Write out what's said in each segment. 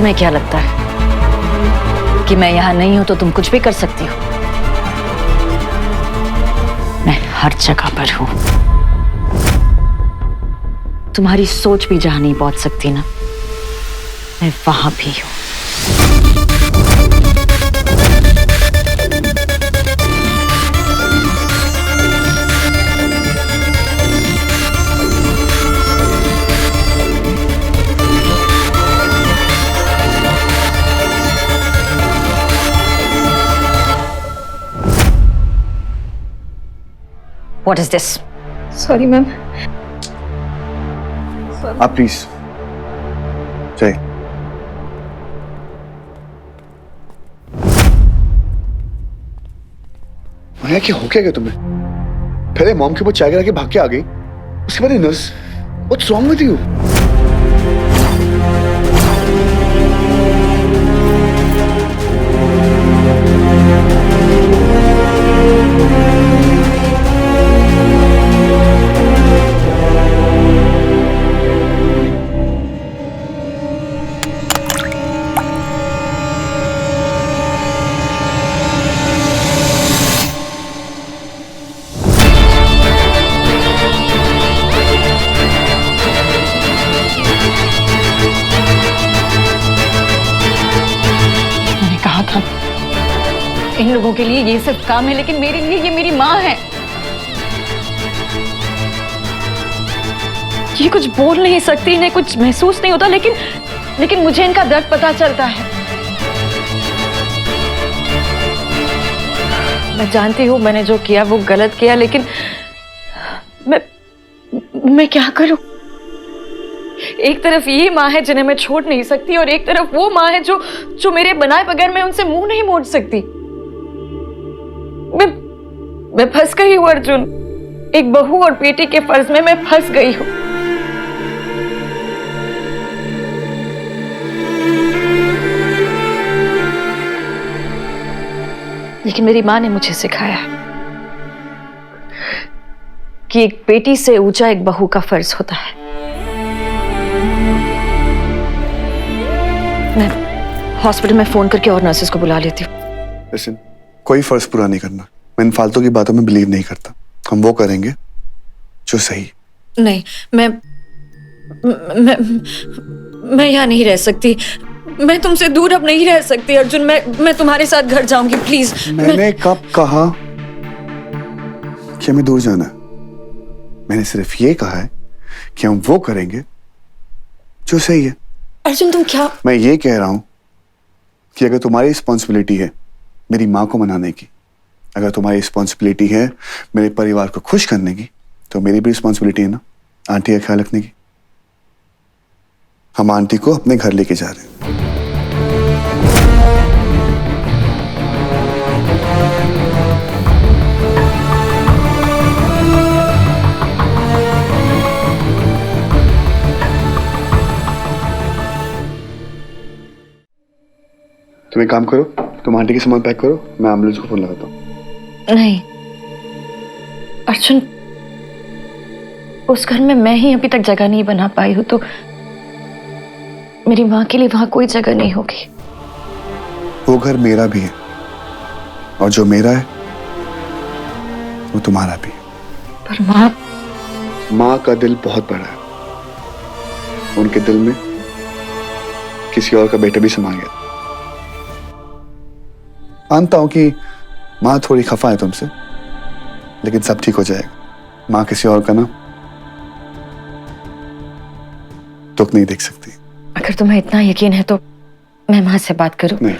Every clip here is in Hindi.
तुम्हें क्या लगता है कि मैं यहां नहीं हूं तो तुम कुछ भी कर सकती हो? मैं हर जगह पर हूं। तुम्हारी सोच भी जहां नहीं पहुंच सकती ना, मैं वहां भी हूं। What is this? Sorry ma'am. आप प्लीज जय। माया क्या हो क्या तुम्हें? पहले मॉम के ऊपर चाय गिरा के भाग के आ गई, उसके बाद nurse. What's wrong with you? इन लोगों के लिए ये सब काम है, लेकिन मेरे लिए ये मेरी माँ है। ये कुछ बोल नहीं सकती, इन्हें कुछ महसूस नहीं होता, लेकिन मुझे इनका दर्द पता चलता है। मैं जानती हूँ मैंने जो किया वो गलत किया, लेकिन मैं क्या करूं? एक तरफ ये माँ है जिन्हें मैं छोड़ नहीं सकती, और एक तरफ वो माँ है जो मेरे बनाए बगैर मैं उनसे मुंह नहीं मोड़ सकती। मैं फंस गई हूँ अर्जुन। एक बहू और बेटी के फर्ज में मैं फंस गई हूँ। लेकिन मेरी माँ ने मुझे सिखाया है कि एक बेटी से ऊंचा एक बहू का फर्ज होता है। मैं हॉस्पिटल में फोन करके और नर्सेस को बुला लेती हूँ। Listen, कोई फर्ज पूरा नहीं करना। मैं इन फालतू की बातों में बिलीव नहीं करता। हम वो करेंगे जो सही। नहीं, मैं यहाँ नहीं रह सकती। मैं तुमसे दूर अब नहीं रह सकती अर्जुन। मैं तुम्हारे साथ घर जाऊंगी, प्लीज। मैंने कब कहा कि हमें दूर जाना है? मैंने सिर्फ ये कहा है कि हम वो करेंगे जो सही है। अर्जुन तुम क्या? मैं ये कह रहा हूं कि अगर तुम्हारी रिस्पॉन्सिबिलिटी है मेरी माँ को मनाने की, अगर तुम्हारी रिस्पॉन्सिबिलिटी है मेरे परिवार को खुश करने की, तो मेरी भी रिस्पॉन्सिबिलिटी है ना आंटी का ख्याल रखने की। हम आंटी को अपने घर लेके जा रहे हैं। तुम एक काम करो, तुम आंटी के सामान पैक करो, मैं एम्बुलेंस को फोन लगाता हूँ। नहीं अर्जुन, उस घर में मैं ही अभी तक जगह नहीं बना पाई हूं, तो मेरी माँ के लिए वहां कोई जगह नहीं होगी। वो घर मेरा भी है, और जो मेरा है वो तुम्हारा भी है। पर माँ का दिल बहुत बड़ा है। उनके दिल में किसी और का बेटा भी समा गया। मानता हूं कि माँ थोड़ी खफा है तुमसे, लेकिन सब ठीक हो जाएगा। माँ किसी और का ना दुख नहीं देख सकती। अगर तुम्हें इतना यकीन है तो मैं माँ से बात करूं? नहीं,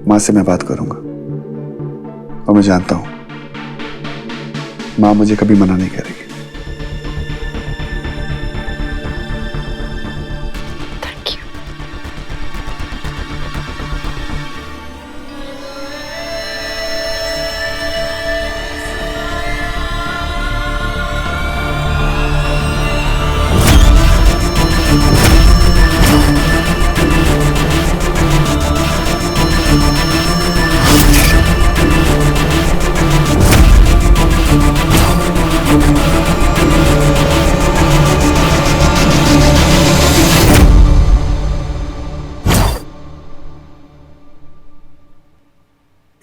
माँ से मैं बात करूंगा, और मैं जानता हूं माँ मुझे कभी मना नहीं करेगी। Thank you.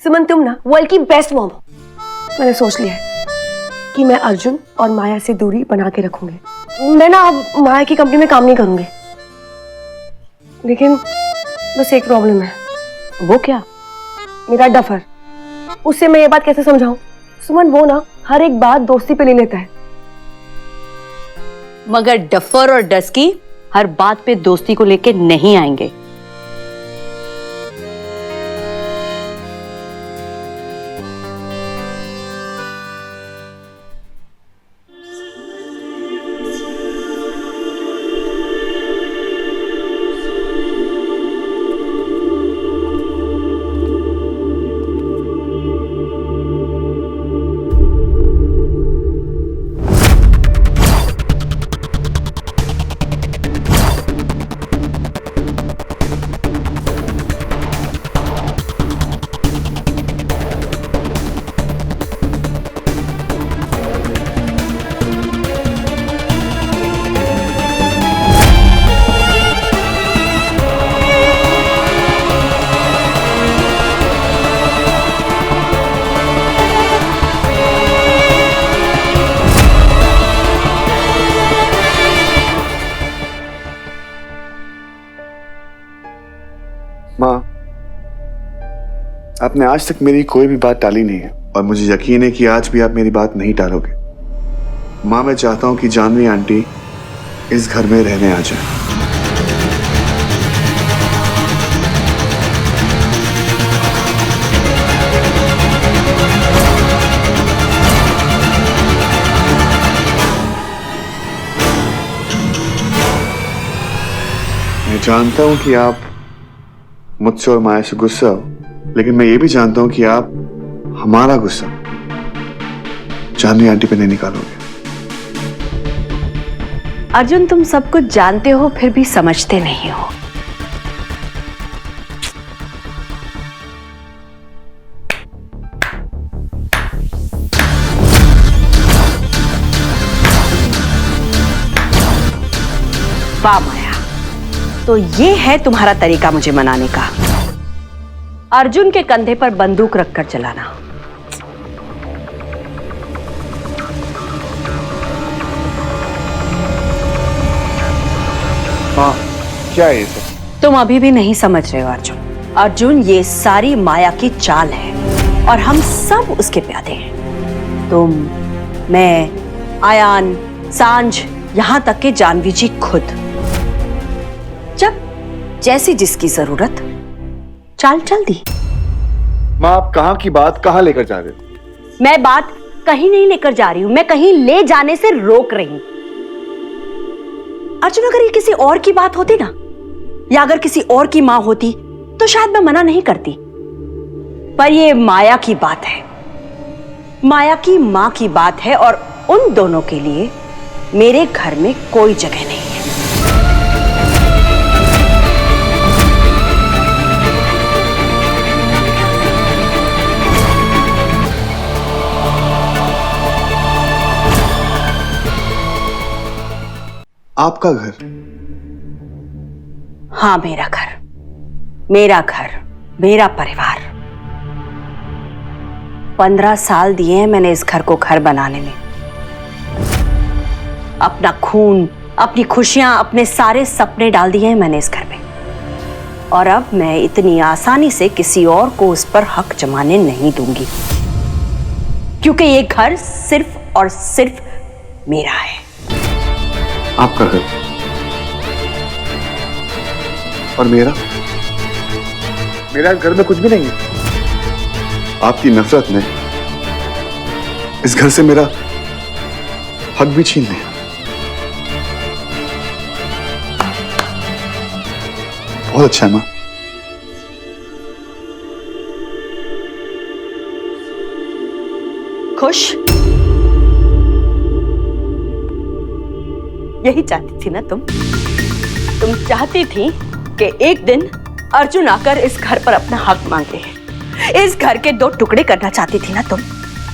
सुमन तुम ना वर्ल्ड की बेस्ट मॉम हो। मैंने सोच लिया है कि मैं अर्जुन और माया से दूरी बना के रखूंगी। मैं ना अब माया की कंपनी में काम नहीं करूंगी। लेकिन बस एक प्रॉब्लम है। वो क्या? मेरा डफर। उससे मैं ये बात कैसे समझाऊं? सुमन वो ना हर एक बात दोस्ती पे ले लेता है। मगर डफर और डस्की हर बात पे दोस्ती को लेके नहीं आएंगे। माँ, आपने आज तक मेरी कोई भी बात टाली नहीं है और मुझे यकीन है कि आज भी आप मेरी बात नहीं टालोगे। माँ, मैं चाहता हूं कि जानवी आंटी इस घर में रहने आ जाए। मैं जानता हूं कि आप मुझसे और माया से गुस्सा हो, लेकिन मैं ये भी जानता हूं कि आप हमारा गुस्सा जानवी आंटी पे नहीं निकालोगे। अर्जुन, तुम सब कुछ जानते हो फिर भी समझते नहीं हो। वाह माया, तो ये है तुम्हारा तरीका मुझे मनाने का, अर्जुन के कंधे पर बंदूक रखकर चलाना। हाँ, क्या है ये सब? तुम अभी भी नहीं समझ रहे हो अर्जुन। अर्जुन, ये सारी माया की चाल है और हम सब उसके प्यादे हैं। तुम, मैं, आयान, सांझ, यहां तक के जानवी जी खुद। जब जैसी जिसकी जरूरत चाल चल दी। माँ, आप कहाँ की बात कहाँ लेकर जा रहे हो? मैं बात कहीं नहीं लेकर जा रही हूं, मैं कहीं ले जाने से रोक रही हूं। अर्जुन, अगर ये किसी और की बात होती ना, या अगर किसी और की मां होती तो शायद मैं मना नहीं करती, पर ये माया की बात है, माया की मां की बात है और उन दोनों के लिए मेरे घर में कोई जगह नहीं है। आपका घर? हाँ, मेरा घर, मेरा घर, मेरा परिवार। 15 साल दिए हैं मैंने इस घर को घर बनाने में। अपना खून, अपनी खुशियां, अपने सारे सपने डाल दिए हैं मैंने इस घर में। और अब मैं इतनी आसानी से किसी और को उस पर हक जमाने नहीं दूंगी, क्योंकि ये घर सिर्फ और सिर्फ मेरा है। आपका घर और मेरा? मेरा घर में कुछ भी नहीं है। आपकी नफरत ने इस घर से मेरा हक भी छीन लिया। बहुत अच्छा है मां। खुश? यही चाहती थी ना तुम? तुम चाहती थी कि एक दिन अर्जुन आकर इस घर पर अपना हक मांगे। इस घर के 2 टुकड़े करना चाहती थी ना तुम?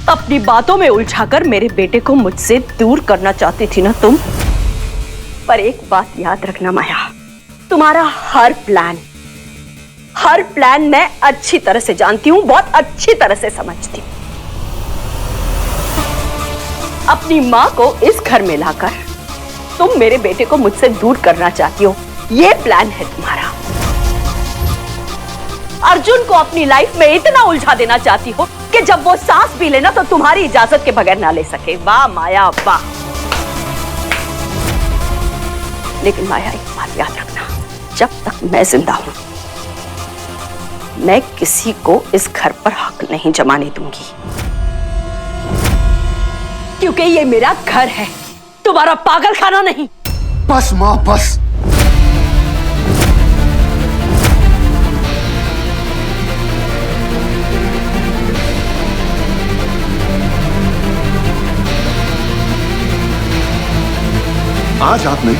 अपनी बातों में उलझाकर मेरे बेटे को मुझसे दूर करना चाहती थी ना तुम? पर एक बात याद रखना माया, तुम्हारा हर प्लान, हर प्लान मैं अच्छी तरह से जानती हूँ, बहुत अच्छी तरह से समझती हूँ। अपनी माँ को इस घर में लाकर तुम मेरे बेटे को मुझसे दूर करना चाहती हो, ये प्लान है तुम्हारा। अर्जुन को अपनी लाइफ में इतना उलझा देना चाहती हो कि जब वो सांस भी लेना तो तुम्हारी इजाजत के बगैर ना ले सके। वाह माया वाह। लेकिन माया, एक बात याद रखना, जब तक मैं जिंदा हूं मैं किसी को इस घर पर हक नहीं जमाने दूंगी, क्योंकि ये मेरा घर है, तुम्हारा पागल खाना नहीं। बस माँ बस। आज आपने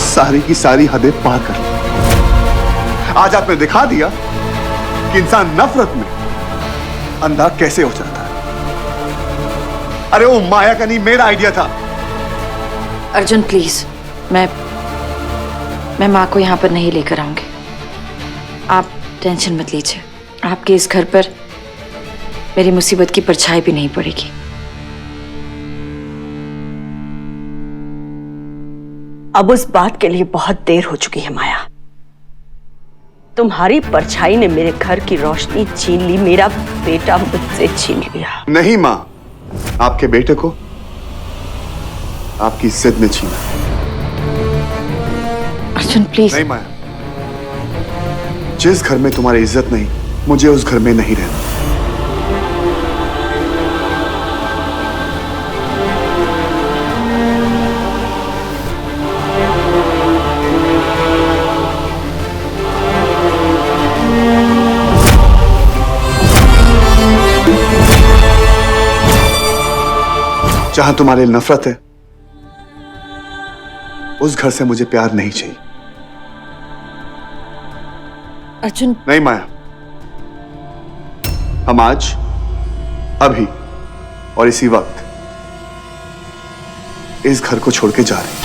सारी की सारी हदें पार कर ली। आज आपने दिखा दिया कि इंसान नफरत में अंधा कैसे हो जाता है। अरे वो माया का नहीं, मेरा आइडिया था। अर्जुन प्लीज, मैं माँ को यहाँ पर नहीं लेकर आऊंगी। आप टेंशन मत लीजिए, आपके इस घर पर मेरी मुसीबत की परछाई भी नहीं पड़ेगी। अब उस बात के लिए बहुत देर हो चुकी है माया। तुम्हारी परछाई ने मेरे घर की रोशनी छीन ली, मेरा बेटा मुझसे छीन लिया। नहीं माँ, आपके बेटे को आपकी जिद ने छीना। अर्जुन प्लीज। नहीं माया, जिस घर में तुम्हारी इज्जत नहीं, मुझे उस घर में नहीं रहना। जहां तुम्हारे लिए नफरत है, उस घर से मुझे प्यार नहीं चाहिए। अर्जुन नहीं माया, हम आज, अभी और इसी वक्त इस घर को छोड़ के जा रहे हैं।